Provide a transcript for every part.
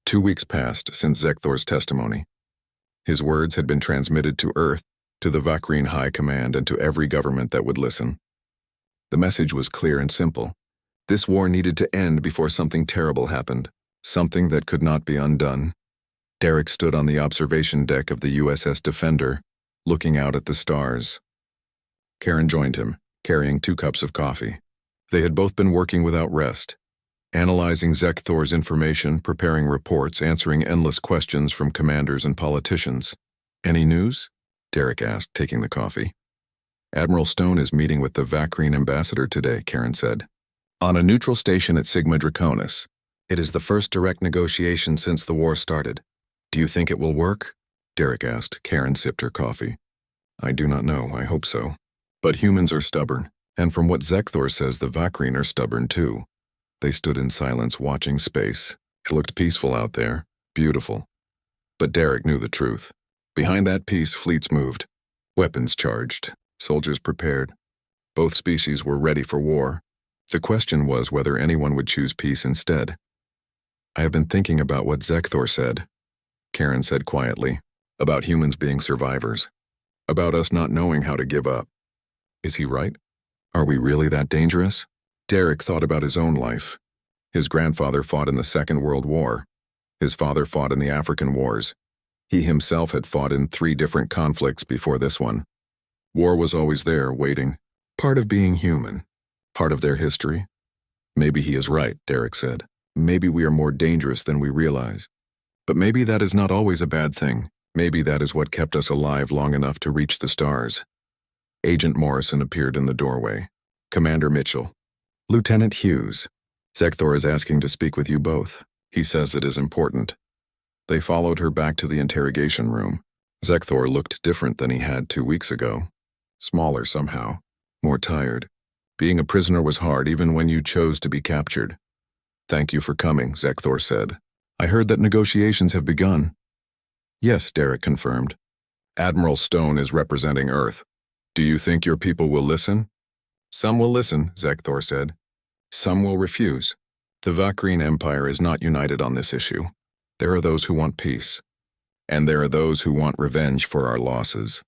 2 weeks passed since Zekthor's testimony. His words had been transmitted to Earth, to the Vakrine High Command, and to every government that would listen. The message was clear and simple. This war needed to end before something terrible happened, something that could not be undone. Derek stood on the observation deck of the USS Defender, looking out at the stars. Karen joined him, carrying 2 cups of coffee. They had both been working without rest, analyzing Zekthor's information, preparing reports, answering endless questions from commanders and politicians. "Any news?" Derek asked, taking the coffee. "Admiral Stone is meeting with the Vakrine ambassador today," Karen said. "On a neutral station at Sigma Draconis. It is the first direct negotiation since the war started. Do you think it will work?" Derek asked. Karen sipped her coffee. "I do not know. I hope so. But humans are stubborn, and from what Zekthor says, the Vakrine are stubborn too." They stood in silence, watching space. It looked peaceful out there, beautiful. But Derek knew the truth. Behind that peace, fleets moved. Weapons charged. Soldiers prepared. Both species were ready for war. The question was whether anyone would choose peace instead. "I have been thinking about what Zekthor said," Karen said quietly, "about humans being survivors, about us not knowing how to give up. Is he right? Are we really that dangerous?" Derek thought about his own life. His grandfather fought in the Second World War. His father fought in the African Wars. He himself had fought in 3 different conflicts before this one. War was always there, waiting, part of being human, part of their history. "Maybe he is right," Derek said. "Maybe we are more dangerous than we realize. But maybe that is not always a bad thing. Maybe that is what kept us alive long enough to reach the stars." Agent Morrison appeared in the doorway. "Commander Mitchell." "Lieutenant Hughes, Zekthor is asking to speak with you both. He says it is important." They followed her back to the interrogation room. Zekthor looked different than he had 2 weeks ago. Smaller somehow, more tired. Being a prisoner was hard even when you chose to be captured. "Thank you for coming," Zekthor said. "I heard that negotiations have begun." "Yes," Derek confirmed. "Admiral Stone is representing Earth. Do you think your people will listen?" "Some will listen," Zekthor said. "Some will refuse. The Vakrine Empire is not united on this issue. There are those who want peace. And there are those who want revenge for our losses.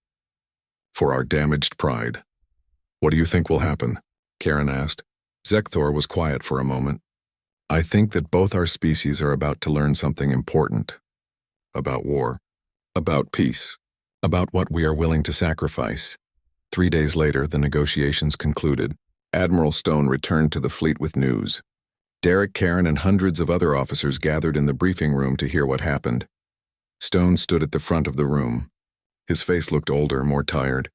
For our damaged pride." "What do you think will happen?" Karen asked. Zekthor was quiet for a moment. "I think that both our species are about to learn something important. About war. About peace. About what we are willing to sacrifice." 3 days later, the negotiations concluded. Admiral Stone returned to the fleet with news. Derek, Karen, and hundreds of other officers gathered in the briefing room to hear what happened. Stone stood at the front of the room. His face looked older, more tired.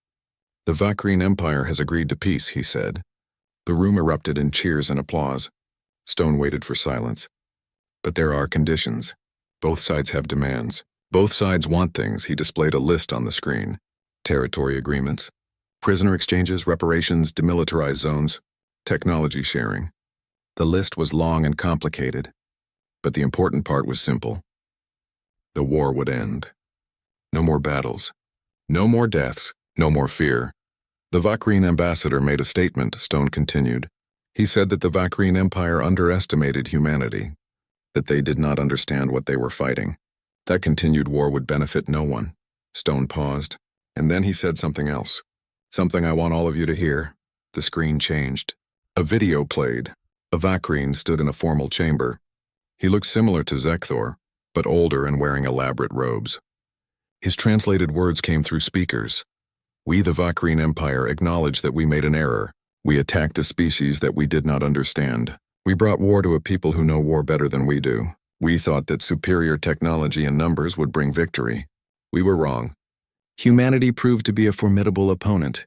"The Vakrine Empire has agreed to peace," he said. The room erupted in cheers and applause. Stone waited for silence. "But there are conditions. Both sides have demands. Both sides want things." He displayed a list on the screen. "Territory agreements. Prisoner exchanges, reparations, demilitarized zones, technology sharing." The list was long and complicated, but the important part was simple. The war would end. No more battles. No more deaths. No more fear. "The Vakrine ambassador made a statement," Stone continued. "He said that the Vakrine Empire underestimated humanity, that they did not understand what they were fighting. That continued war would benefit no one." Stone paused, and then he said something else. "Something I want all of you to hear." The screen changed. A video played. A Vakrine stood in a formal chamber. He looked similar to Zekthor, but older and wearing elaborate robes. His translated words came through speakers. "We, the Vakrine Empire, acknowledge that we made an error. We attacked a species that we did not understand. We brought war to a people who know war better than we do. We thought that superior technology and numbers would bring victory. We were wrong. Humanity proved to be a formidable opponent.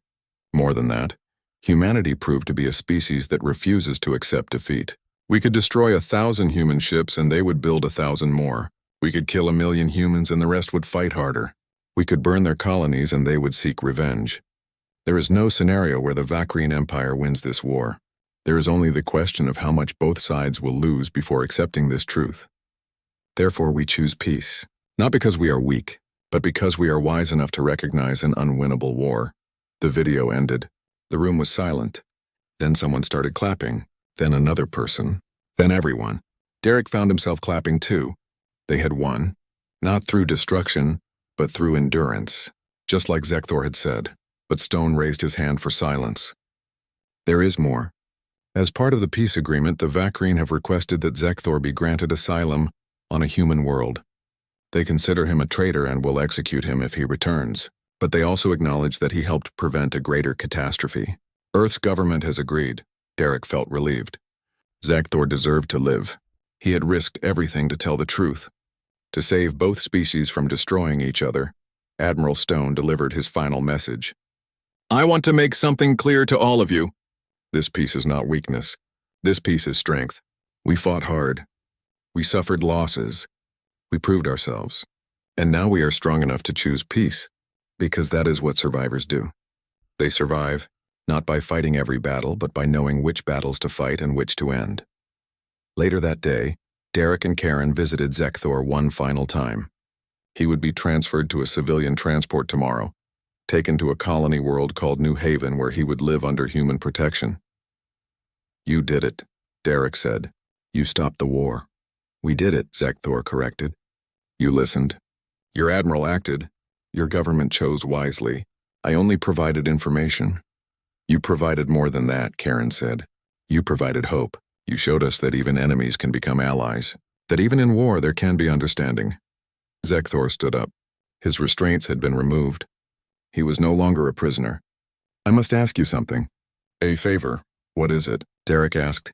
More than that, humanity proved to be a species that refuses to accept defeat. We could destroy 1,000 human ships and they would build 1,000 more. We could kill 1,000,000 humans and the rest would fight harder. We could burn their colonies and they would seek revenge. There is no scenario where the Vakrine Empire wins this war. There is only the question of how much both sides will lose before accepting this truth. Therefore, we choose peace, not because we are weak, but because we are wise enough to recognize an unwinnable war." The video ended. The room was silent. Then someone started clapping, then another person, then everyone. Derek found himself clapping too. They had won, not through destruction, but through endurance, just like Zekthor had said, but Stone raised his hand for silence. There is more. As part of the peace agreement, the Vakreen have requested that Zekthor be granted asylum on a human world. They consider him a traitor and will execute him if he returns, but they also acknowledge that he helped prevent a greater catastrophe. Earth's government has agreed. Derek felt relieved. Zekthor deserved to live. He had risked everything to tell the truth. To save both species from destroying each other, Admiral Stone delivered his final message. I want to make something clear to all of you. This peace is not weakness. This peace is strength. We fought hard. We suffered losses. We proved ourselves. And now we are strong enough to choose peace, because that is what survivors do. They survive, not by fighting every battle, but by knowing which battles to fight and which to end. Later that day, Derek and Karen visited Zekthor one final time. He would be transferred to a civilian transport tomorrow, taken to a colony world called New Haven where he would live under human protection. You did it, Derek said. You stopped the war. We did it, Zekthor corrected. You listened. Your admiral acted. Your government chose wisely. I only provided information. You provided more than that, Karen said. You provided hope. You showed us that even enemies can become allies, that even in war there can be understanding. Zekthor stood up. His restraints had been removed. He was no longer a prisoner. I must ask you something. A favor. What is it? Derek asked.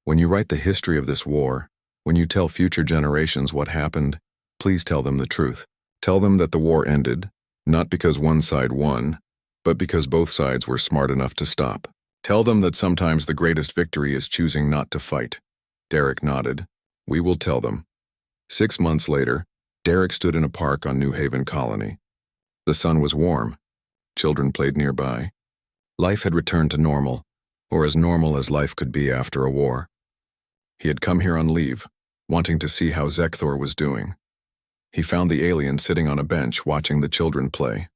When you write the history of this war, when you tell future generations what happened, please tell them the truth. Tell them that the war ended, not because one side won, but because both sides were smart enough to stop. Tell them that sometimes the greatest victory is choosing not to fight. Derek nodded. We will tell them. 6 months later, Derek stood in a park on New Haven Colony. The sun was warm. Children played nearby. Life had returned to normal, or as normal as life could be after a war. He had come here on leave, wanting to see how Zekthor was doing. He found the alien sitting on a bench watching the children play.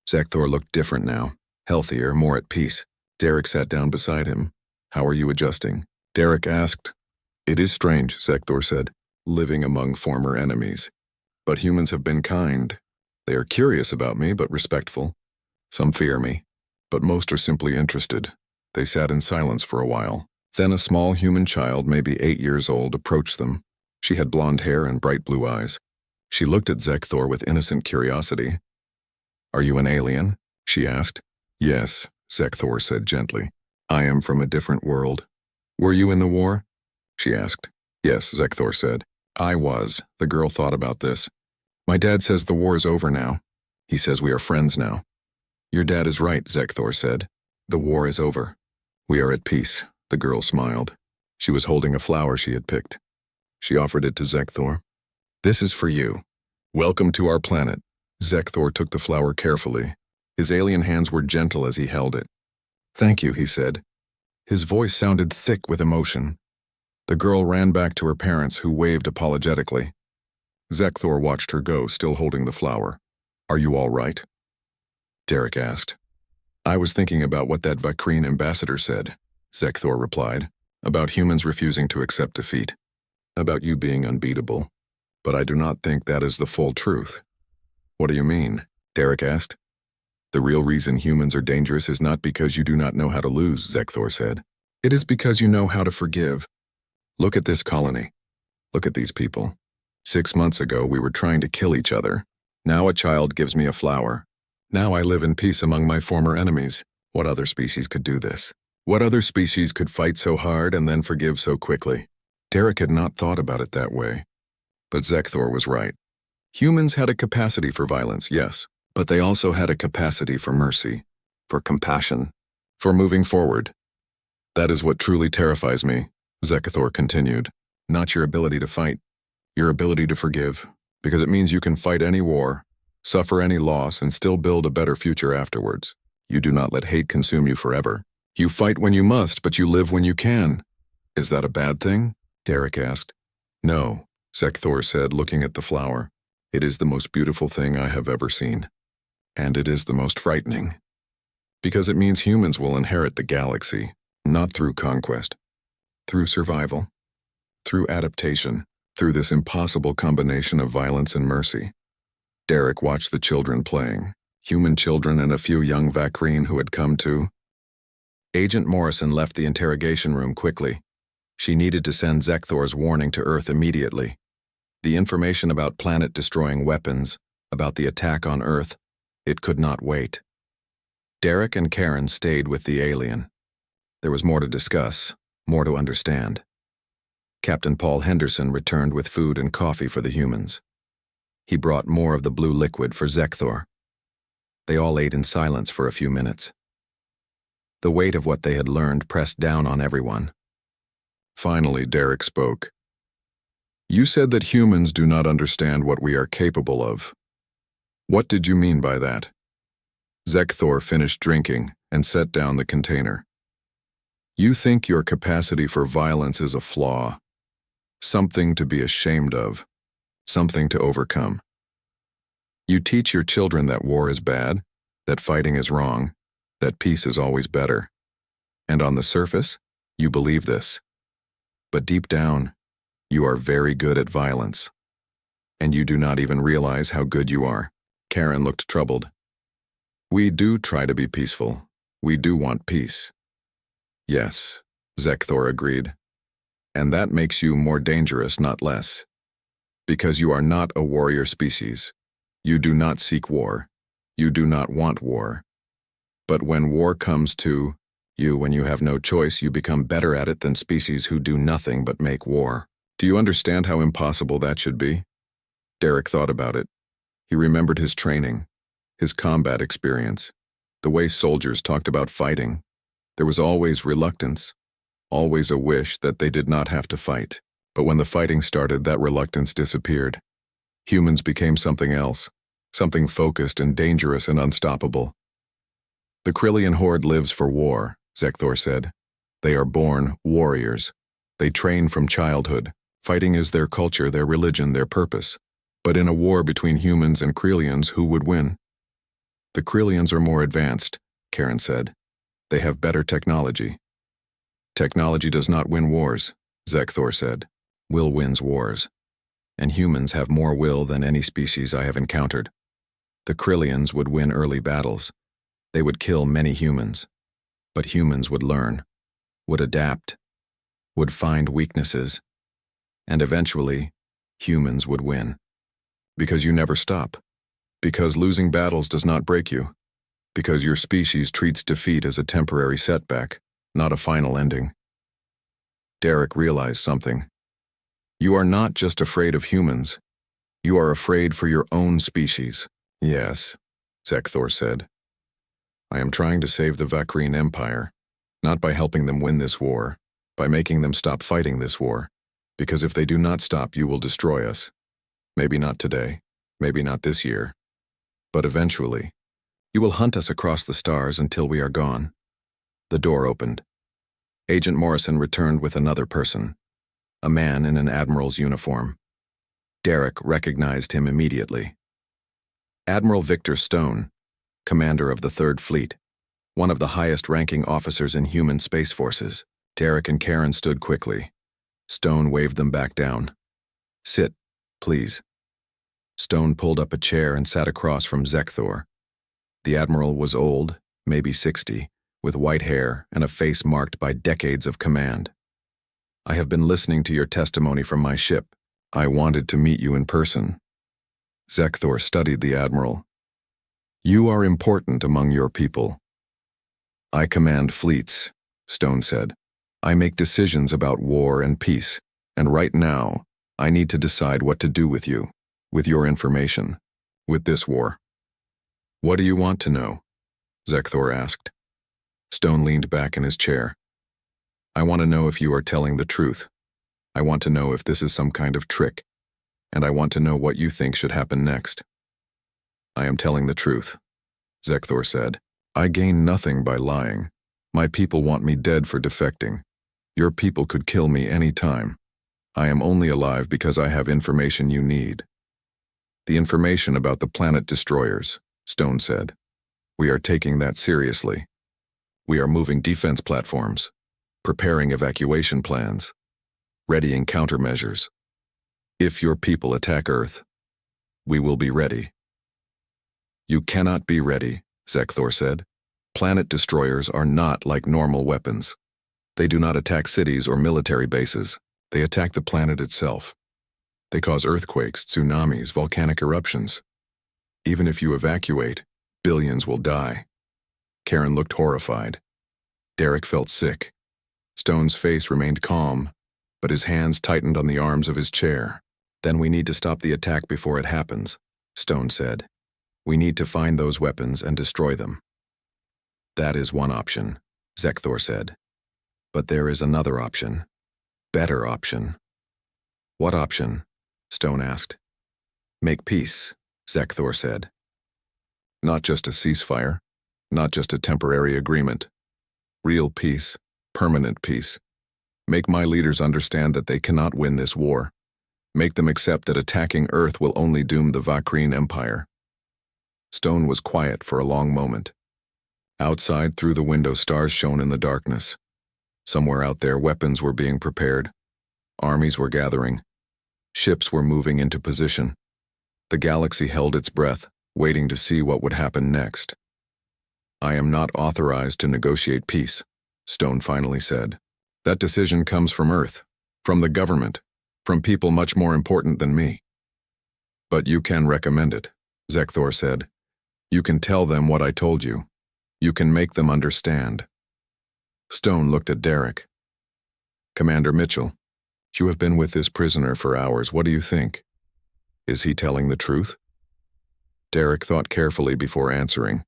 Zekthor looked different now, healthier, more at peace. Derek sat down beside him. How are you adjusting? Derek asked. It is strange, Zekthor said, living among former enemies. But humans have been kind. They are curious about me, but respectful. Some fear me, but most are simply interested. They sat in silence for a while. Then a small human child, maybe 8 years old, approached them. She had blonde hair and bright blue eyes. She looked at Zekthor with innocent curiosity. Are you an alien? She asked. Yes, Zekthor said gently. I am from a different world. Were you in the war? She asked. Yes, Zekthor said. I was. The girl thought about this. My dad says the war is over now. He says we are friends now. Your dad is right, Zekthor said. The war is over. We are at peace. The girl smiled. She was holding a flower she had picked. She offered it to Zekthor. This is for you. Welcome to our planet. Zekthor took the flower carefully. His alien hands were gentle as he held it. Thank you, he said. His voice sounded thick with emotion. The girl ran back to her parents, who waved apologetically. Zekthor watched her go, still holding the flower. Are you all right? Derek asked. I was thinking about what that Vakreen ambassador said, Zekthor replied, about humans refusing to accept defeat, about you being unbeatable. But I do not think that is the full truth. What do you mean? Derek asked. The real reason humans are dangerous is not because you do not know how to lose, Zekthor said. It is because you know how to forgive. Look at this colony. Look at these people. 6 months ago, we were trying to kill each other. Now a child gives me a flower. Now I live in peace among my former enemies. What other species could do this? What other species could fight so hard and then forgive so quickly? Derek had not thought about it that way. But Zekthor was right. Humans had a capacity for violence, yes, but they also had a capacity for mercy, for compassion, for moving forward. That is what truly terrifies me, Zekthor continued. Not your ability to fight, your ability to forgive, because it means you can fight any war, suffer any loss, and still build a better future afterwards. You do not let hate consume you forever. You fight when you must, but you live when you can. Is that a bad thing? Derek asked. No, Zekthor said, looking at the flower. It is the most beautiful thing I have ever seen. And it is the most frightening. Because it means humans will inherit the galaxy, not through conquest, through survival, through adaptation, through this impossible combination of violence and mercy. Derek watched the children playing, human children and a few young Vakreen who had come to. Agent Morrison left the interrogation room quickly. She needed to send Zekthor's warning to Earth immediately. The information about planet-destroying weapons, about the attack on Earth, it could not wait. Derek and Karen stayed with the alien. There was more to discuss, more to understand. Captain Paul Henderson returned with food and coffee for the humans. He brought more of the blue liquid for Zekthor. They all ate in silence for a few minutes. The weight of what they had learned pressed down on everyone. Finally, Derek spoke. You said that humans do not understand what we are capable of. What did you mean by that? Zekthor finished drinking and set down the container. You think your capacity for violence is a flaw, something to be ashamed of, something to overcome. You teach your children that war is bad, that fighting is wrong, that peace is always better. And on the surface, you believe this. But deep down, you are very good at violence. And you do not even realize how good you are. Karen looked troubled. We do try to be peaceful. We do want peace. Yes, Zekthor agreed. And that makes you more dangerous, not less. Because you are not a warrior species. You do not seek war. You do not want war. But when war comes to you, when you have no choice, you become better at it than species who do nothing but make war. Do you understand how impossible that should be? Derek thought about it. He remembered his training, his combat experience, the way soldiers talked about fighting. There was always reluctance, always a wish that they did not have to fight. But when the fighting started, that reluctance disappeared. Humans became something else, something focused and dangerous and unstoppable. The Krillian horde lives for war, Zekthor said. They are born warriors. They train from childhood. Fighting is their culture, their religion, their purpose. But in a war between humans and Krillians, who would win? The Krillians are more advanced, Karen said. They have better technology. Technology does not win wars, Zekthor said. Will wins wars. And humans have more will than any species I have encountered. The Krillians would win early battles. They would kill many humans. But humans would learn, would adapt, would find weaknesses. And eventually, humans would win. Because you never stop. Because losing battles does not break you. Because your species treats defeat as a temporary setback, not a final ending. Derek realized something. You are not just afraid of humans. You are afraid for your own species. Yes, Zekthor said. I am trying to save the Vakreen Empire, not by helping them win this war, by making them stop fighting this war. Because if they do not stop, you will destroy us. Maybe not today, maybe not this year. But eventually, you will hunt us across the stars until we are gone. The door opened. Agent Morrison returned with another person, a man in an admiral's uniform. Derek recognized him immediately. Admiral Victor Stone, commander of the Third Fleet, one of the highest-ranking officers in human space forces. Derek and Karen stood quickly. Stone waved them back down. Sit, please. Stone pulled up a chair and sat across from Zekthor. The admiral was old, maybe 60, with white hair and a face marked by decades of command. I have been listening to your testimony from my ship. I wanted to meet you in person. Zekthor studied the admiral. You are important among your people. I command fleets, Stone said. I make decisions about war and peace, and right now, I need to decide what to do with you, with your information, with this war. What do you want to know? Zekthor asked. Stone leaned back in his chair. I want to know if you are telling the truth. I want to know if this is some kind of trick, and I want to know what you think should happen next. I am telling the truth, Zekthor said. I gain nothing by lying. My people want me dead for defecting. Your people could kill me any time. I am only alive because I have information you need. The information about the planet destroyers, Stone said. We are taking that seriously. We are moving defense platforms, preparing evacuation plans, readying countermeasures. If your people attack Earth, we will be ready. You cannot be ready, Zekthor said. Planet destroyers are not like normal weapons. They do not attack cities or military bases. They attack the planet itself. They cause earthquakes, tsunamis, volcanic eruptions. Even if you evacuate, billions will die. Karen looked horrified. Derek felt sick. Stone's face remained calm, but his hands tightened on the arms of his chair. Then we need to stop the attack before it happens, Stone said. We need to find those weapons and destroy them. That is one option, Zekthor said. But there is another option. Better option. What option? Stone asked. Make peace, Zekthor said. Not just a ceasefire, not just a temporary agreement. Real peace, permanent peace. Make my leaders understand that they cannot win this war. Make them accept that attacking Earth will only doom the Vakreen Empire. Stone was quiet for a long moment. Outside, through the window, stars shone in the darkness. Somewhere out there, weapons were being prepared. Armies were gathering. Ships were moving into position. The galaxy held its breath, waiting to see what would happen next. I am not authorized to negotiate peace, Stone finally said. That decision comes from Earth, from the government, from people much more important than me. But you can recommend it, Zekthor said. You can tell them what I told you. You can make them understand. Stone looked at Derek. Commander Mitchell, you have been with this prisoner for hours. What do you think? Is he telling the truth? Derek thought carefully before answering.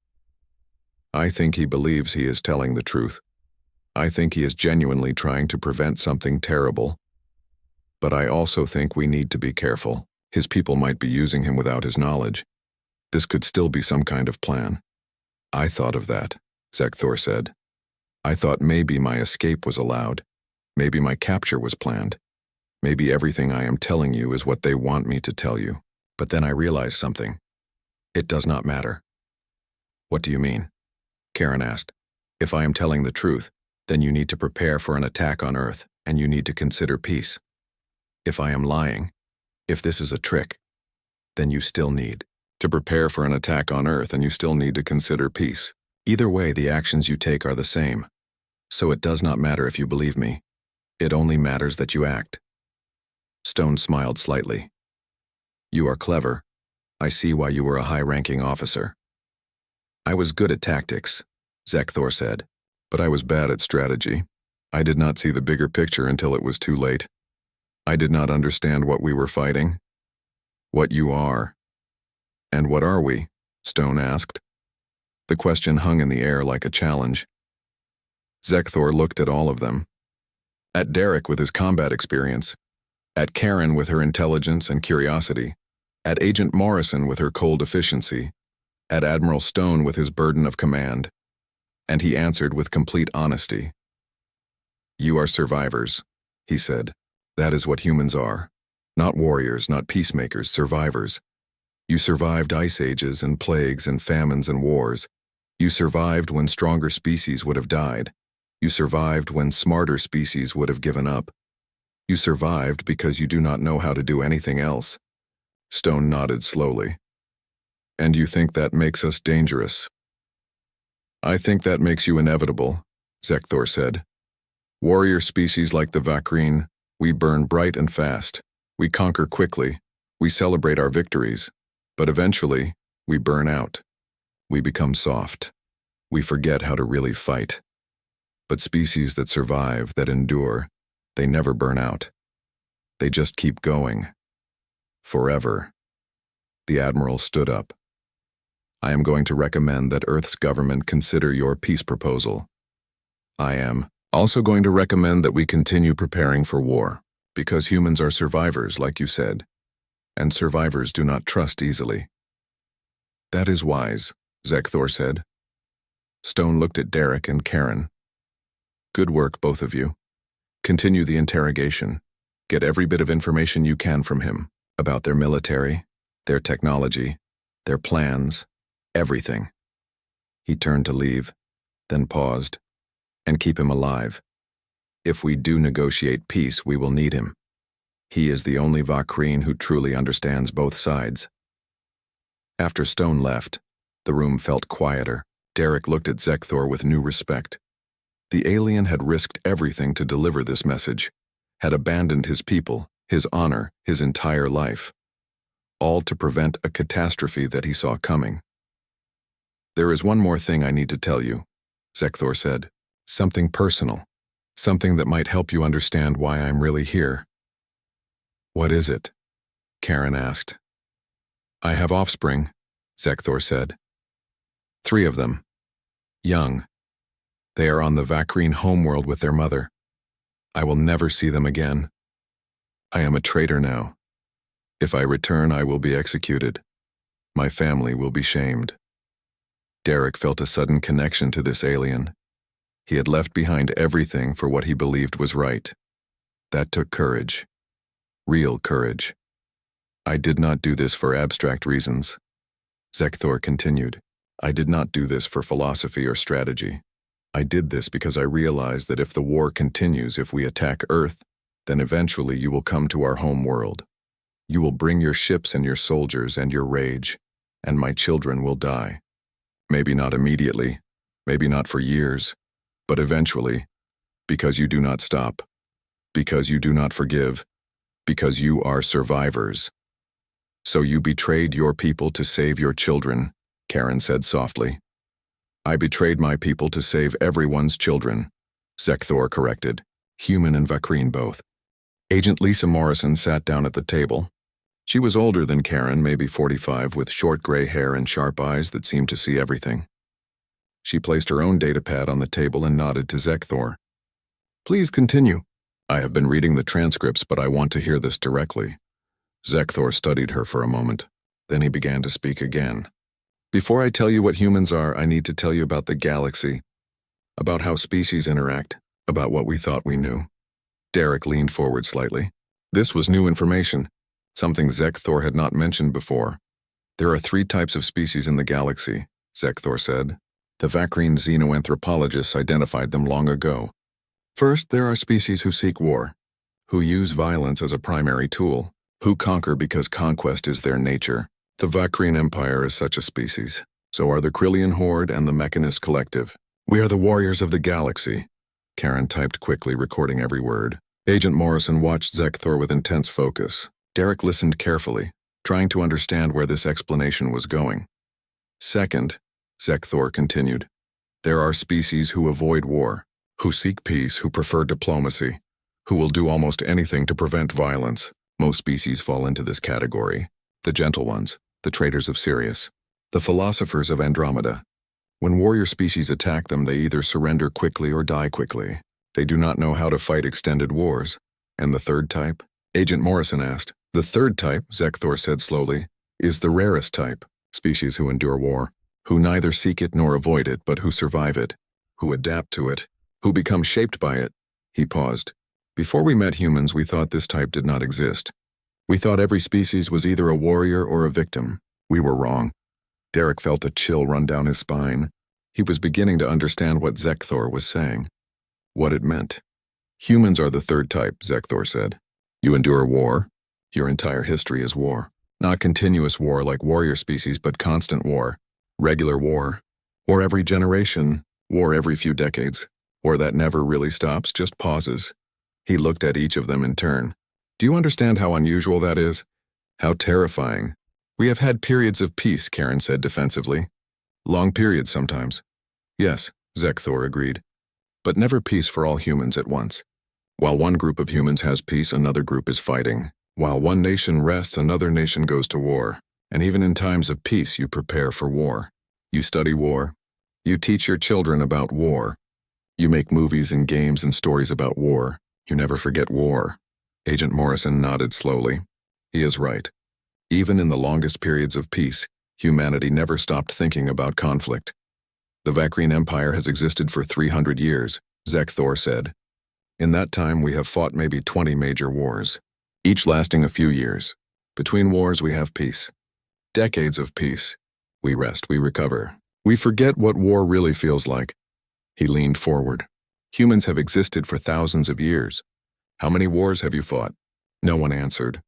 I think he believes he is telling the truth. I think he is genuinely trying to prevent something terrible. But I also think we need to be careful. His people might be using him without his knowledge. This could still be some kind of plan. I thought of that, Zekthor said. I thought maybe my escape was allowed. Maybe my capture was planned. Maybe everything I am telling you is what they want me to tell you. But then I realized something. It does not matter. What do you mean? Karen asked. If I am telling the truth, then you need to prepare for an attack on Earth, and you need to consider peace. If I am lying, if this is a trick, then you still need to prepare for an attack on Earth, and you still need to consider peace. Either way, the actions you take are the same. So it does not matter if you believe me. It only matters that you act. Stone smiled slightly. You are clever. I see why you were a high-ranking officer. I was good at tactics, Zekthor said, but I was bad at strategy. I did not see the bigger picture until it was too late. I did not understand what we were fighting. What you are. And what are we? Stone asked. The question hung in the air like a challenge. Zekthor looked at all of them. At Derek with his combat experience. At Karen with her intelligence and curiosity. At Agent Morrison with her cold efficiency. At Admiral Stone with his burden of command. And he answered with complete honesty. You are survivors, he said. That is what humans are. Not warriors, not peacemakers, survivors. You survived ice ages and plagues and famines and wars. You survived when stronger species would have died. You survived when smarter species would have given up. You survived because you do not know how to do anything else. Stone nodded slowly. And you think that makes us dangerous? I think that makes you inevitable, Zekthor said. Warrior species like the Vakreen, we burn bright and fast. We conquer quickly. We celebrate our victories. But eventually, we burn out. We become soft. We forget how to really fight. But species that survive, that endure, they never burn out. They just keep going. Forever. The Admiral stood up. I am going to recommend that Earth's government consider your peace proposal. I am also going to recommend that we continue preparing for war, because humans are survivors, like you said, and survivors do not trust easily. That is wise, Zekthor said. Stone looked at Derek and Karen. Good work, both of you. Continue the interrogation. Get every bit of information you can from him, about their military, their technology, their plans, everything. He turned to leave, then paused. And keep him alive. If we do negotiate peace, we will need him. He is the only Vakreen who truly understands both sides. After Stone left, the room felt quieter. Derek looked at Zekthor with new respect. The alien had risked everything to deliver this message, had abandoned his people, his honor, his entire life, all to prevent a catastrophe that he saw coming. "There is one more thing I need to tell you," Zekthor said. "Something personal. Something that might help you understand why I'm really here." "What is it?" Karen asked. "I have offspring," Zekthor said. 3 of them. Young. They are on the Vakreen homeworld with their mother. I will never see them again. I am a traitor now. If I return, I will be executed. My family will be shamed." Derek felt a sudden connection to this alien. He had left behind everything for what he believed was right. That took courage. Real courage. "I did not do this for abstract reasons," Zekthor continued. "I did not do this for philosophy or strategy. I did this because I realized that if the war continues, if we attack Earth, then eventually you will come to our home world. You will bring your ships and your soldiers and your rage, and my children will die. Maybe not immediately, maybe not for years, but eventually, because you do not stop, because you do not forgive, because you are survivors. So you betrayed your people to save your children," Karen said softly. "I betrayed my people to save everyone's children," Zekthor corrected, human and Vakreen both. Agent Lisa Morrison sat down at the table. She was older than Karen, maybe 45, with short gray hair and sharp eyes that seemed to see everything. She placed her own datapad on the table and nodded to Zekthor. "Please continue. I have been reading the transcripts, but I want to hear this directly." Zekthor studied her for a moment. Then he began to speak again. "Before I tell you what humans are, I need to tell you about the galaxy, about how species interact, about what we thought we knew." Derek leaned forward slightly. This was new information, something Zekthor had not mentioned before. "There are 3 types of species in the galaxy," Zekthor said. "The Vakreen xenoanthropologists identified them long ago. First, there are species who seek war, who use violence as a primary tool, who conquer because conquest is their nature. The Vakreen Empire is such a species. So are the Krillian Horde and the Mechanist Collective. We are the warriors of the galaxy." Karen typed quickly, recording every word. Agent Morrison watched Zekthor with intense focus. Derek listened carefully, trying to understand where this explanation was going. "Second," Zekthor continued, "there are species who avoid war, who seek peace, who prefer diplomacy, who will do almost anything to prevent violence. Most species fall into this category. The gentle ones, the traders of Sirius, the philosophers of Andromeda. When warrior species attack them, they either surrender quickly or die quickly. They do not know how to fight extended wars." "And the third type?" Agent Morrison asked. "The third type," Zekthor said slowly, "is the rarest type. Species who endure war, who neither seek it nor avoid it, but who survive it, who adapt to it, who become shaped by it." He paused. "Before we met humans, we thought this type did not exist. We thought every species was either a warrior or a victim. We were wrong." Derek felt a chill run down his spine. He was beginning to understand what Zekthor was saying, what it meant. "Humans are the third type," Zekthor said. "You endure war. Your entire history is war. Not continuous war like warrior species, but constant war. Regular war. War every generation. War every few decades. War that never really stops, just pauses." He looked at each of them in turn. "Do you understand how unusual that is? How terrifying?" "We have had periods of peace," Karen said defensively. "Long periods sometimes." "Yes," Zekthor agreed. "But never peace for all humans at once. While one group of humans has peace, another group is fighting. While one nation rests, another nation goes to war. And even in times of peace, you prepare for war. You study war. You teach your children about war. You make movies and games and stories about war. You never forget war." Agent Morrison nodded slowly. He is right. Even in the longest periods of peace, humanity never stopped thinking about conflict. "The Vakreen Empire has existed for 300 years, Zekthor said. "In that time, we have fought maybe 20 major wars, each lasting a few years. Between wars, we have peace. Decades of peace. We rest, we recover. We forget what war really feels like." He leaned forward. "Humans have existed for thousands of years. How many wars have you fought? No one answered,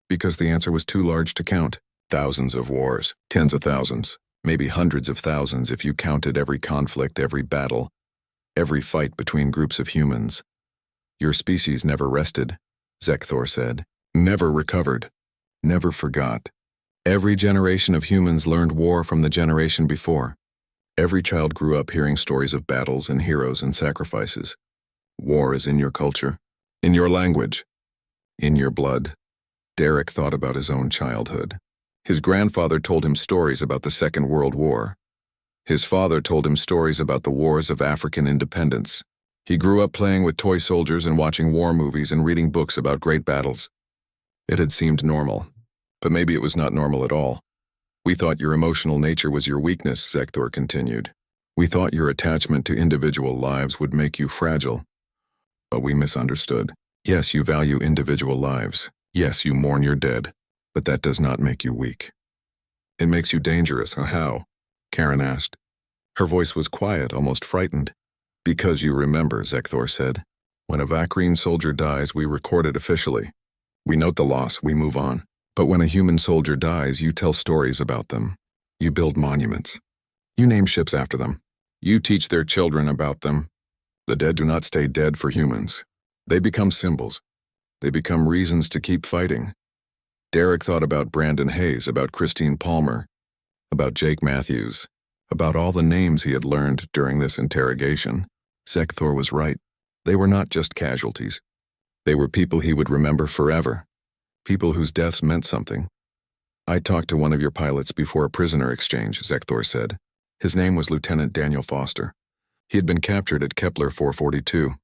because the answer was too large to count. Thousands of wars, tens of thousands, maybe hundreds of thousands if you counted every conflict, every battle, every fight between groups of humans. Your species never rested, Zekthor said. Never recovered. Never forgot. Every generation of humans learned war from the generation before. Every child grew up hearing stories of battles and heroes and sacrifices. War is in your culture, in your language, in your blood. Derek thought about his own childhood. His grandfather told him stories about the Second World War. His father told him stories about the wars of African independence. He grew up playing with toy soldiers and watching war movies and reading books about great battles. It had seemed normal, but maybe it was not normal at all. We thought your emotional nature was your weakness, Zekthor continued. We thought your attachment to individual lives would make you fragile. But we misunderstood. Yes, you value individual lives. Yes, you mourn your dead. But that does not make you weak. It makes you dangerous. How? Karen asked. Her voice was quiet, almost frightened. Because you remember, Zekthor said. When a Vakreen soldier dies, we record it officially. We note the loss, we move on. But when a human soldier dies, you tell stories about them. You build monuments. You name ships after them. You teach their children about them. The dead do not stay dead for humans. They become symbols. They become reasons to keep fighting. Derek thought about Brandon Hayes, about Christine Palmer, about Jake Matthews, about all the names he had learned during this interrogation. Zekthor was right. They were not just casualties. They were people he would remember forever. People whose deaths meant something. I talked to one of your pilots before a prisoner exchange, Zekthor said. His name was Lieutenant Daniel Foster. He had been captured at Kepler 442.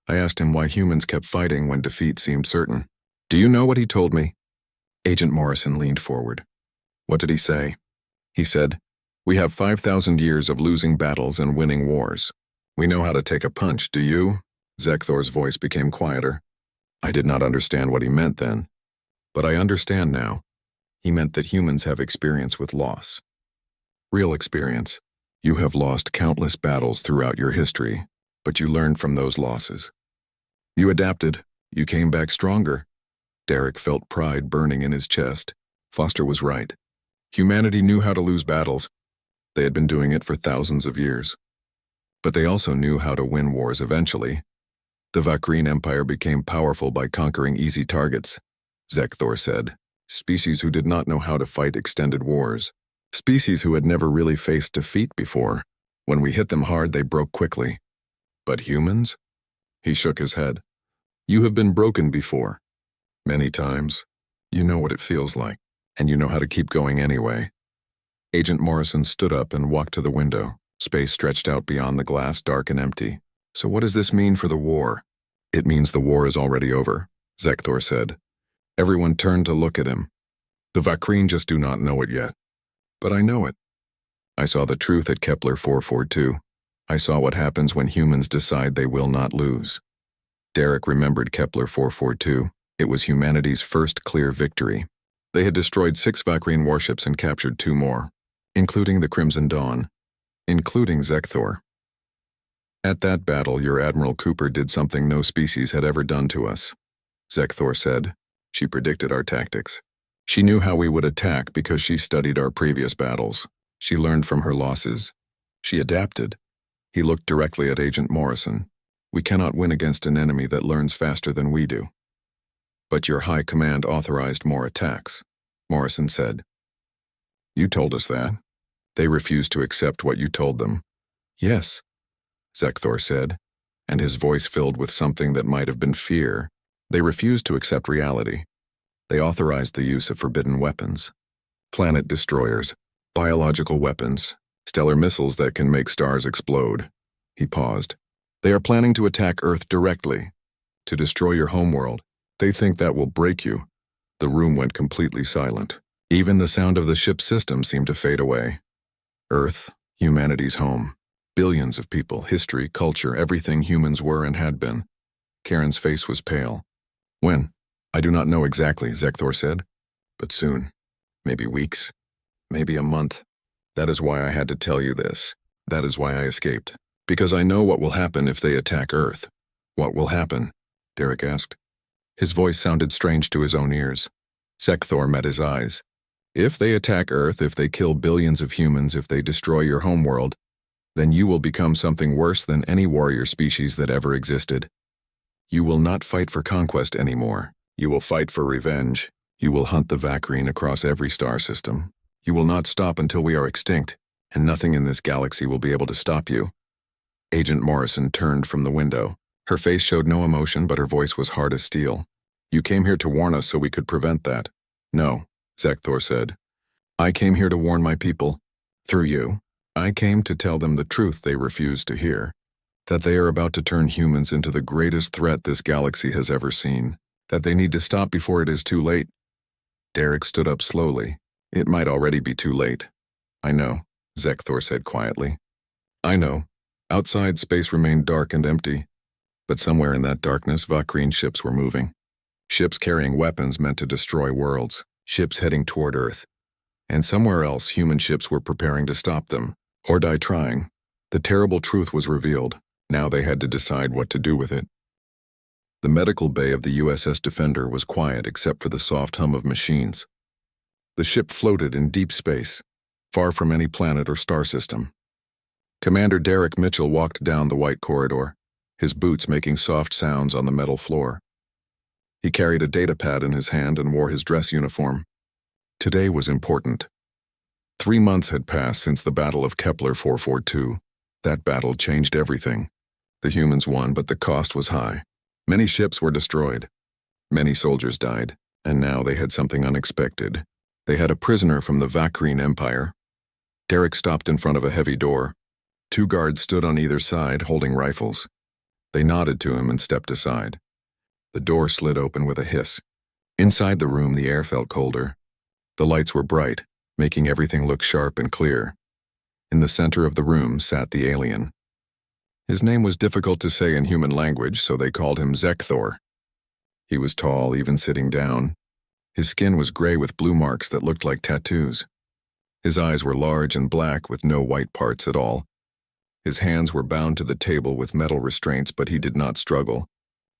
I asked him why humans kept fighting when defeat seemed certain. Do you know what he told me? Agent Morrison leaned forward. What did he say? He said, we have 5,000 years of losing battles and winning wars. We know how to take a punch, do you? Zekthor's voice became quieter. I did not understand what he meant then. But I understand now. He meant that humans have experience with loss. Real experience. You have lost countless battles throughout your history, but you learned from those losses. You adapted. You came back stronger. Derek felt pride burning in his chest. Foster was right. Humanity knew how to lose battles. They had been doing it for thousands of years. But they also knew how to win wars eventually. The Vakreen Empire became powerful by conquering easy targets, Zekthor said. Species who did not know how to fight extended wars. Species who had never really faced defeat before. When we hit them hard, they broke quickly. But humans? He shook his head. You have been broken before. Many times. You know what it feels like, and you know how to keep going anyway. Agent Morrison stood up and walked to the window. Space stretched out beyond the glass, dark and empty. So what does this mean for the war? It means the war is already over, Zekthor said. Everyone turned to look at him. The Vakreen just do not know it yet. But I know it. I saw the truth at Kepler 442. I saw what happens when humans decide they will not lose. Derek remembered Kepler 442. It was humanity's first clear victory. They had destroyed 6 Vakreen warships and captured 2 more, including the Crimson Dawn, including Zekthor. At that battle, your Admiral Cooper did something no species had ever done to us, Zekthor said. She predicted our tactics. She knew how we would attack because she studied our previous battles. She learned from her losses. She adapted. He looked directly at Agent Morrison. We cannot win against an enemy that learns faster than we do. But your high command authorized more attacks, Morrison said. You told us that. They refused to accept what you told them. Yes, Zekthor said, and his voice filled with something that might have been fear. They refused to accept reality. They authorized the use of forbidden weapons. Planet destroyers, biological weapons, stellar missiles that can make stars explode. He paused. They are planning to attack Earth directly, to destroy your homeworld. They think that will break you. The room went completely silent. Even the sound of the ship's system seemed to fade away. Earth, humanity's home. Billions of people, history, culture, everything humans were and had been. Karen's face was pale. When? I do not know exactly, Zekthor said. But soon. Maybe weeks. Maybe a month. That is why I had to tell you this. That is why I escaped. Because I know what will happen if they attack Earth. What will happen? Derek asked. His voice sounded strange to his own ears. Zekthor met his eyes. If they attack Earth, if they kill billions of humans, if they destroy your homeworld, then you will become something worse than any warrior species that ever existed. You will not fight for conquest anymore. You will fight for revenge. You will hunt the Vakreen across every star system. You will not stop until we are extinct, and nothing in this galaxy will be able to stop you. Agent Morrison turned from the window. Her face showed no emotion, but her voice was hard as steel. You came here to warn us so we could prevent that. No, Zekthor said. I came here to warn my people. Through you. I came to tell them the truth they refused to hear. That they are about to turn humans into the greatest threat this galaxy has ever seen. That they need to stop before it is too late. Derek stood up slowly. It might already be too late. I know, Zekthor said quietly. I know. Outside, space remained dark and empty. But somewhere in that darkness, Vakreen ships were moving. Ships carrying weapons meant to destroy worlds. Ships heading toward Earth. And somewhere else, human ships were preparing to stop them, or die trying. The terrible truth was revealed. Now they had to decide what to do with it. The medical bay of the USS Defender was quiet except for the soft hum of machines. The ship floated in deep space, far from any planet or star system. Commander Derek Mitchell walked down the white corridor, his boots making soft sounds on the metal floor. He carried a datapad in his hand and wore his dress uniform. Today was important. 3 months had passed since the Battle of Kepler 442. That battle changed everything. The humans won, but the cost was high. Many ships were destroyed. Many soldiers died, and now they had something unexpected. They had a prisoner from the Vakreen Empire. Derek stopped in front of a heavy door. 2 guards stood on either side, holding rifles. They nodded to him and stepped aside. The door slid open with a hiss. Inside the room, the air felt colder. The lights were bright, making everything look sharp and clear. In the center of the room sat the alien. His name was difficult to say in human language, so they called him Zekthor. He was tall, even sitting down. His skin was gray with blue marks that looked like tattoos. His eyes were large and black with no white parts at all. His hands were bound to the table with metal restraints, but he did not struggle.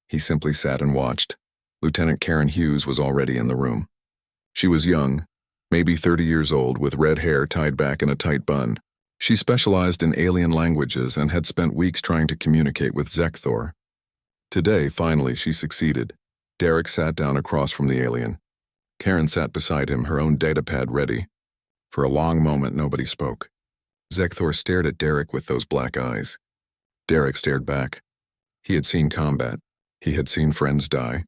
He simply sat and watched. Lieutenant Karen Hughes was already in the room. She was young, maybe 30 years old, with red hair tied back in a tight bun. She specialized in alien languages and had spent weeks trying to communicate with Zekthor. Today, finally, she succeeded. Derek sat down across from the alien. Karen sat beside him, her own datapad ready. For a long moment, nobody spoke. Zekthor stared at Derek with those black eyes. Derek stared back. He had seen combat. He had seen friends die.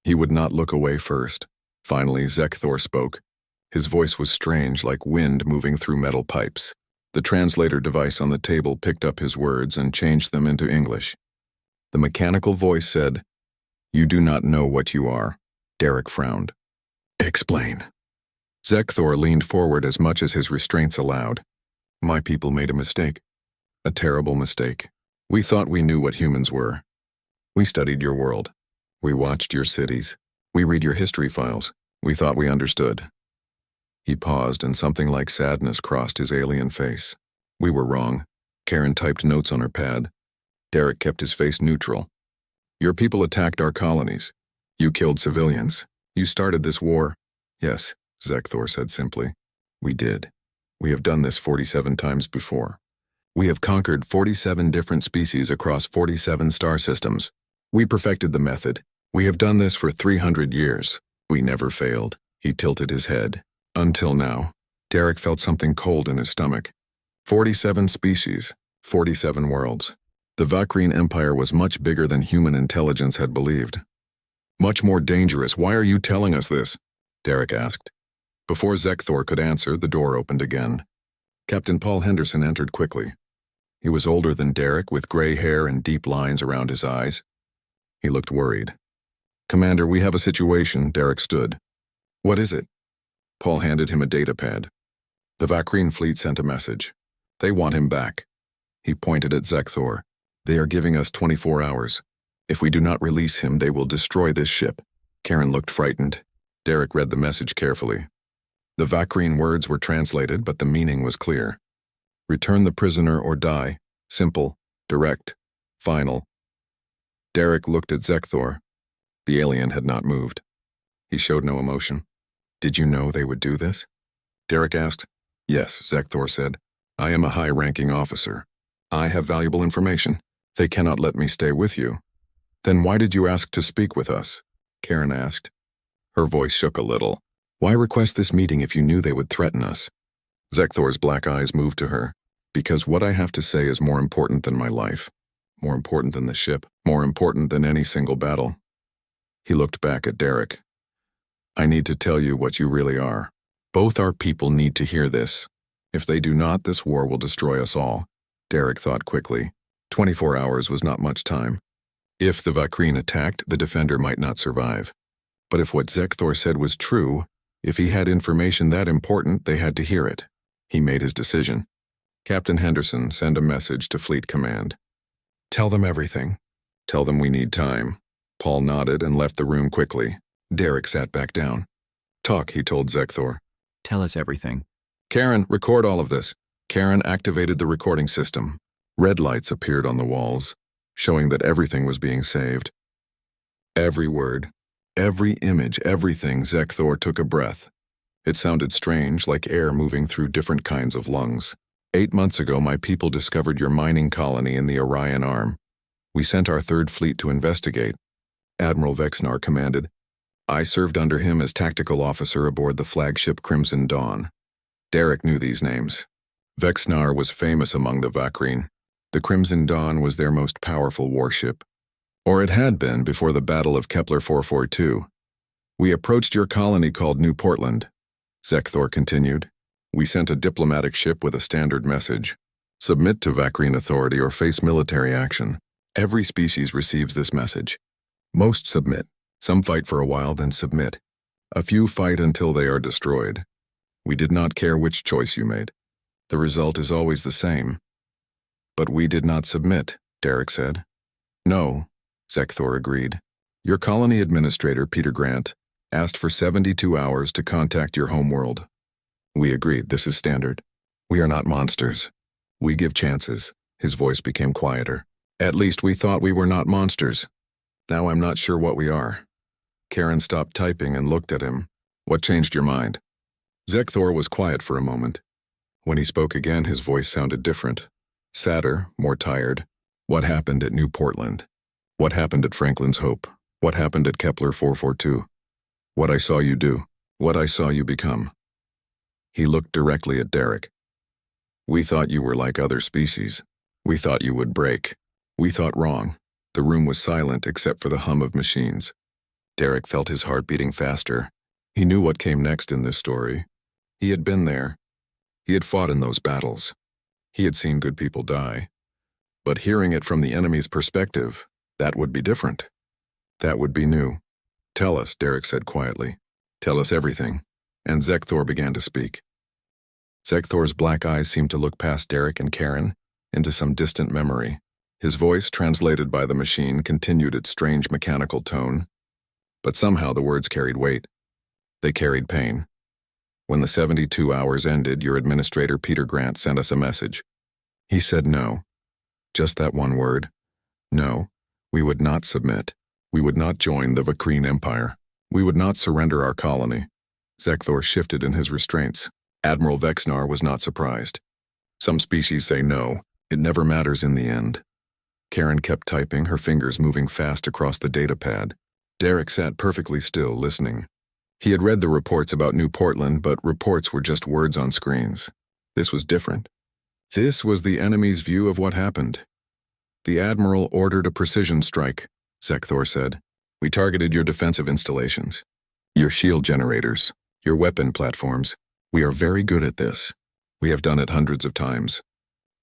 He would not look away first. Finally, Zekthor spoke. His voice was strange, like wind moving through metal pipes. The translator device on the table picked up his words and changed them into English. The mechanical voice said, "You do not know what you are." Derek frowned. "Explain." Zekthor leaned forward as much as his restraints allowed. "My people made a mistake. A terrible mistake. We thought we knew what humans were. We studied your world. We watched your cities. We read your history files. We thought we understood." He paused, and something like sadness crossed his alien face. "We were wrong." Karen typed notes on her pad. Derek kept his face neutral. "Your people attacked our colonies. You killed civilians. You started this war." "Yes," Zekthor said simply. "We did. We have done this 47 times before. We have conquered 47 different species across 47 star systems. We perfected the method. We have done this for 300 years. We never failed." He tilted his head. "Until now." Derek felt something cold in his stomach. 47 species, 47 worlds. The Vakreen Empire was much bigger than human intelligence had believed. "Much more dangerous. Why are you telling us this?" Derek asked. Before Zekthor could answer, the door opened again. Captain Paul Henderson entered quickly. He was older than Derek, with gray hair and deep lines around his eyes. He looked worried. "Commander, we have a situation." Derek stood. "What is it?" Paul handed him a datapad. "The Vakreen fleet sent a message. They want him back." He pointed at Zekthor. "They are giving us 24 hours. If we do not release him, they will destroy this ship." Karen looked frightened. Derek read the message carefully. The Vakreen words were translated, but the meaning was clear. "Return the prisoner or die. Simple, direct, final." Derek looked at Zekthor. The alien had not moved. He showed no emotion. Did you know they would do this? Derek asked. Yes, Zekthor said. I am a high-ranking officer. I have valuable information. They cannot let me stay with you. Then why did you ask to speak with us? Karen asked. Her voice shook a little. Why request this meeting if you knew they would threaten us? Zekthor's black eyes moved to her. Because what I have to say is more important than my life. More important than the ship. More important than any single battle. He looked back at Derek. I need to tell you what you really are. Both our people need to hear this. If they do not, this war will destroy us all. Derek thought quickly. 24 hours was not much time. If the Vakreen attacked, the defender might not survive. But if what Zekthor said was true, if he had information that important, they had to hear it. He made his decision. Captain Henderson, send a message to Fleet Command. Tell them everything. Tell them we need time. Paul nodded and left the room quickly. Derek sat back down. Talk, he told Zekthor. Tell us everything. Karen, record all of this. Karen activated the recording system. Red lights appeared on the walls, showing that everything was being saved. Every word, every image, everything. Zekthor took a breath. It sounded strange, like air moving through different kinds of lungs. 8 months ago, my people discovered your mining colony in the Orion Arm. We sent our 3rd Fleet to investigate. Admiral Vexnar commanded. I served under him as tactical officer aboard the flagship Crimson Dawn. Derek knew these names. Vexnar was famous among the Vakreen. The Crimson Dawn was their most powerful warship. Or it had been before the Battle of Kepler 442. We approached your colony called New Portland. Zekthor continued. We sent a diplomatic ship with a standard message. Submit to Vakreen authority or face military action. Every species receives this message. Most submit. Some fight for a while, then submit. A few fight until they are destroyed. We did not care which choice you made. The result is always the same. But we did not submit, Derek said. No, Zekthor agreed. Your colony administrator, Peter Grant, asked for 72 hours to contact your homeworld. We agreed, this is standard. We are not monsters. We give chances. His voice became quieter. At least we thought we were not monsters. Now I'm not sure what we are. Karen stopped typing and looked at him. What changed your mind? Zekthor was quiet for a moment. When he spoke again, his voice sounded different. Sadder, more tired. What happened at New Portland? What happened at Franklin's Hope? What happened at Kepler 442? What I saw you do. What I saw you become. He looked directly at Derek. We thought you were like other species. We thought you would break. We thought wrong. The room was silent except for the hum of machines. Derek felt his heart beating faster. He knew what came next in this story. He had been there. He had fought in those battles. He had seen good people die. But hearing it from the enemy's perspective, that would be different. That would be new. Tell us, Derek said quietly. Tell us everything. And Zekthor began to speak. Zekthor's black eyes seemed to look past Derek and Karen into some distant memory. His voice, translated by the machine, continued its strange mechanical tone. But somehow the words carried weight. They carried pain. When the 72 hours ended, your administrator, Peter Grant, sent us a message. He said no. Just that one word. No, we would not submit. We would not join the Vakreen Empire. We would not surrender our colony. Zekthor shifted in his restraints. Admiral Vexnar was not surprised. Some species say no. It never matters in the end. Karen kept typing, her fingers moving fast across the data pad. Derek sat perfectly still, listening. He had read the reports about New Portland, but reports were just words on screens. This was different. This was the enemy's view of what happened. The Admiral ordered a precision strike, Zekthor said. We targeted your defensive installations, your shield generators, your weapon platforms. We are very good at this. We have done it hundreds of times.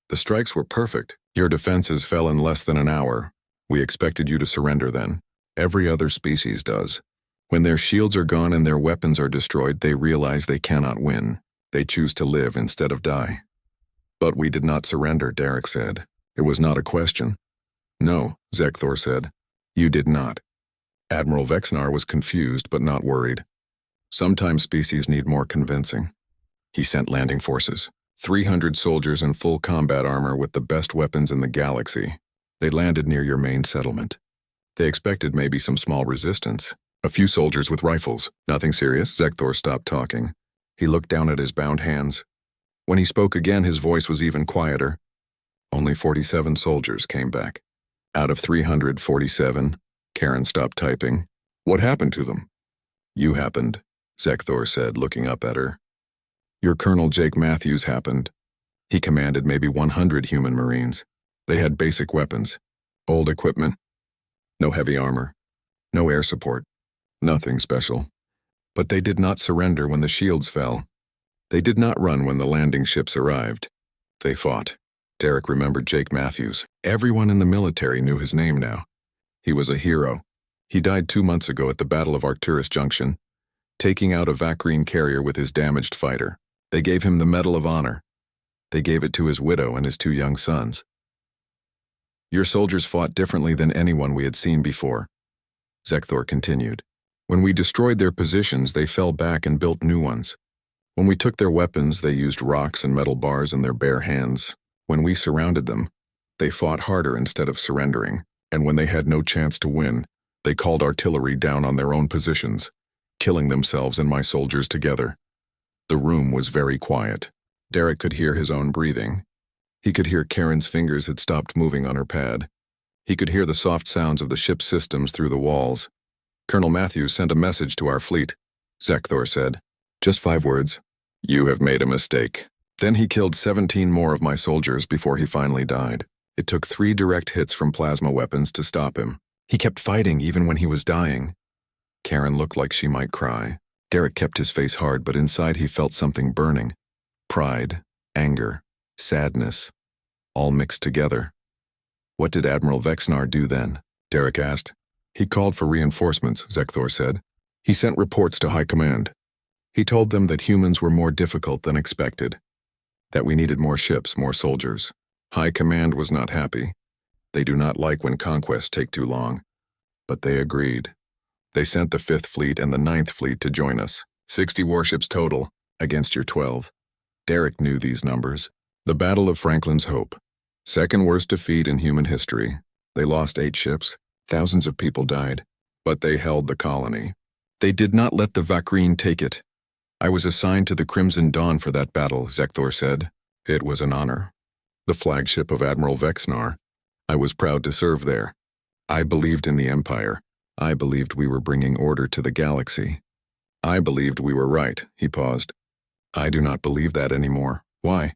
The strikes were perfect. Your defenses fell in less than an hour. We expected you to surrender then. Every other species does. When their shields are gone and their weapons are destroyed, they realize they cannot win. They choose to live instead of die. But we did not surrender, Derek said. It was not a question. No, Zekthor said. You did not. Admiral Vexnar was confused but not worried. Sometimes species need more convincing. He sent landing forces. 300 soldiers in full combat armor with the best weapons in the galaxy. They landed near your main settlement. They expected maybe some small resistance. A few soldiers with rifles. Nothing serious. Zekthor stopped talking. He looked down at his bound hands. When he spoke again, his voice was even quieter. Only 47 soldiers came back. Out of 347, Karen stopped typing. What happened to them? You happened, Zekthor said, looking up at her. Your Colonel Jake Matthews happened. He commanded maybe 100 human Marines. They had basic weapons, old equipment, no heavy armor, no air support, nothing special. But they did not surrender when the shields fell. They did not run when the landing ships arrived. They fought. Derek remembered Jake Matthews. Everyone in the military knew his name now. He was a hero. He died 2 months ago at the Battle of Arcturus Junction, taking out a Vacrine carrier with his damaged fighter. They gave him the Medal of Honor. They gave it to his widow and his 2 young sons. Your soldiers fought differently than anyone we had seen before, Zekthor continued. When we destroyed their positions, they fell back and built new ones. When we took their weapons, they used rocks and metal bars in their bare hands. When we surrounded them, they fought harder instead of surrendering. And when they had no chance to win, they called artillery down on their own positions, killing themselves and my soldiers together. The room was very quiet. Derek could hear his own breathing. He could hear Karen's fingers had stopped moving on her pad. He could hear the soft sounds of the ship's systems through the walls. Colonel Matthews sent a message to our fleet, Zekthor said. Just 5 words. You have made a mistake. Then he killed 17 more of my soldiers before he finally died. It took 3 direct hits from plasma weapons to stop him. He kept fighting even when he was dying. Karen looked like she might cry. Derek kept his face hard, but inside he felt something burning. Pride, anger, sadness, all mixed together. What did Admiral Vexnar do then? Derek asked. He called for reinforcements, Zekthor said. He sent reports to High Command. He told them that humans were more difficult than expected, that we needed more ships, more soldiers. High Command was not happy. They do not like when conquests take too long. But they agreed. They sent the 5th Fleet and the 9th Fleet to join us. 60 warships total, against your 12. Derek knew these numbers. The Battle of Franklin's Hope. 2nd worst defeat in human history. They lost 8 ships. Thousands of people died. But they held the colony. They did not let the Vacrine take it. I was assigned to the Crimson Dawn for that battle, Zekthor said. It was an honor. The flagship of Admiral Vexnar. I was proud to serve there. I believed in the Empire. I believed we were bringing order to the galaxy. I believed we were right, he paused. I do not believe that anymore. Why?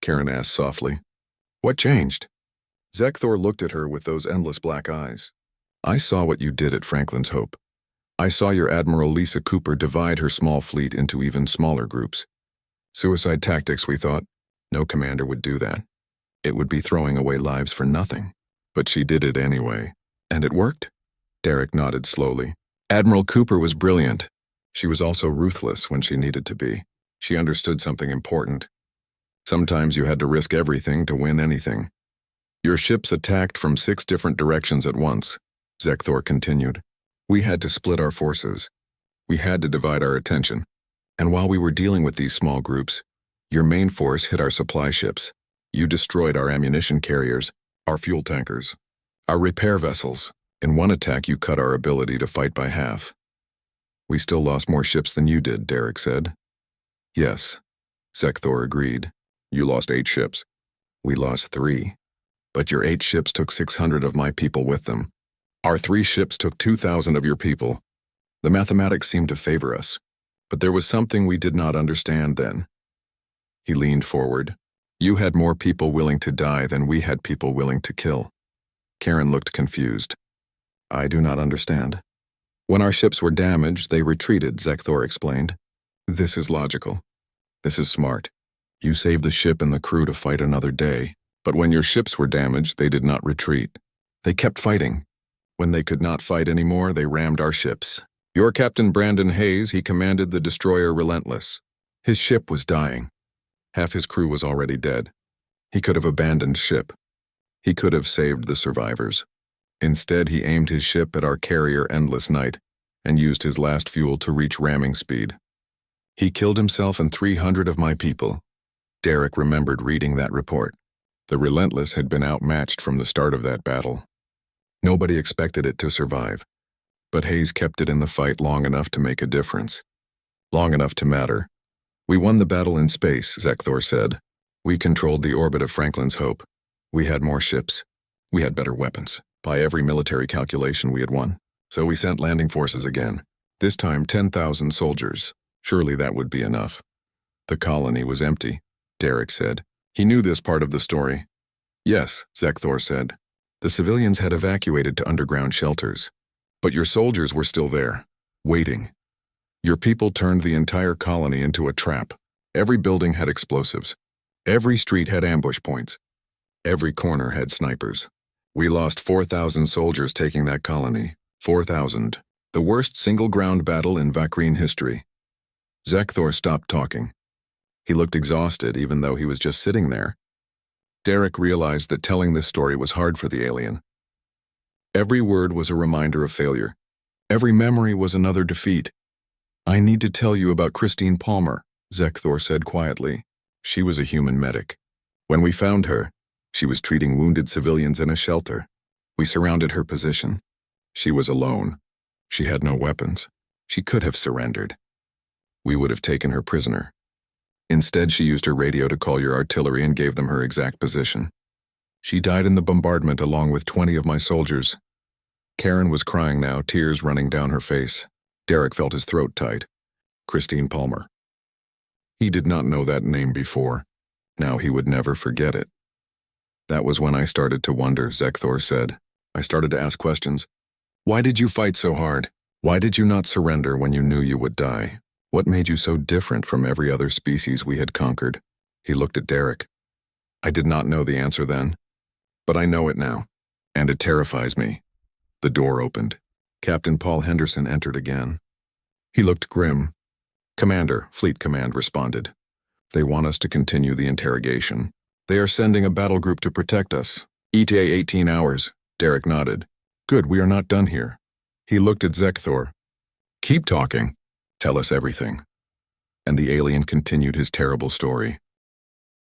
Karen asked softly. What changed? Zekthor looked at her with those endless black eyes. I saw what you did at Franklin's Hope. I saw your Admiral Lisa Cooper divide her small fleet into even smaller groups. Suicide tactics, we thought. No commander would do that. It would be throwing away lives for nothing. But she did it anyway. And it worked? Derek nodded slowly. Admiral Cooper was brilliant. She was also ruthless when she needed to be. She understood something important. Sometimes you had to risk everything to win anything. Your ships attacked from 6 different directions at once, Zekthor continued. We had to split our forces. We had to divide our attention. And while we were dealing with these small groups, your main force hit our supply ships. You destroyed our ammunition carriers, our fuel tankers, our repair vessels. In one attack, you cut our ability to fight by half. We still lost more ships than you did, Derek said. Yes, Zekthor agreed. You lost 8 ships. We lost 3. But your 8 ships took 600 of my people with them. Our 3 ships took 2,000 of your people. The mathematics seemed to favor us. But there was something we did not understand then. He leaned forward. You had more people willing to die than we had people willing to kill. Karen looked confused. I do not understand. When our ships were damaged, they retreated, Zekthor explained. This is logical. This is smart. You saved the ship and the crew to fight another day. But when your ships were damaged, they did not retreat. They kept fighting. When they could not fight anymore, they rammed our ships. Your Captain Brandon Hayes, he commanded the destroyer Relentless. His ship was dying. Half his crew was already dead. He could have abandoned ship. He could have saved the survivors. Instead, he aimed his ship at our carrier Endless Night and used his last fuel to reach ramming speed. He killed himself and 300 of my people. Derek remembered reading that report. The Relentless had been outmatched from the start of that battle. Nobody expected it to survive, but Hayes kept it in the fight long enough to make a difference. Long enough to matter. We won the battle in space, Zekthor said. We controlled the orbit of Franklin's Hope. We had more ships. We had better weapons. By every military calculation, we had won. So we sent landing forces again. This time 10,000 soldiers. Surely that would be enough. The colony was empty, Derek said. He knew this part of the story. Yes, Zekthor said. The civilians had evacuated to underground shelters. But your soldiers were still there, waiting. Your people turned the entire colony into a trap. Every building had explosives. Every street had ambush points. Every corner had snipers. We lost 4,000 soldiers taking that colony. 4,000. The worst single-ground battle in Vakreen history. Zekthor stopped talking. He looked exhausted even though he was just sitting there. Derek realized that telling this story was hard for the alien. Every word was a reminder of failure. Every memory was another defeat. I need to tell you about Christine Palmer, Zekthor said quietly. She was a human medic. When we found her, she was treating wounded civilians in a shelter. We surrounded her position. She was alone. She had no weapons. She could have surrendered. We would have taken her prisoner. Instead, she used her radio to call your artillery and gave them her exact position. She died in the bombardment along with 20 of my soldiers. Karen was crying now, tears running down her face. Derek felt his throat tight. Christine Palmer. He did not know that name before. Now he would never forget it. That was when I started to wonder, Zekthor said. I started to ask questions. Why did you fight so hard? Why did you not surrender when you knew you would die? What made you so different from every other species we had conquered? He looked at Derek. I did not know the answer then, but I know it now, and it terrifies me. The door opened. Captain Paul Henderson entered again. He looked grim. Commander, Fleet Command responded. They want us to continue the interrogation. They are sending a battle group to protect us. ETA 18 hours, Derek nodded. Good, we are not done here. He looked at Zekthor. Keep talking. Tell us everything. And the alien continued his terrible story.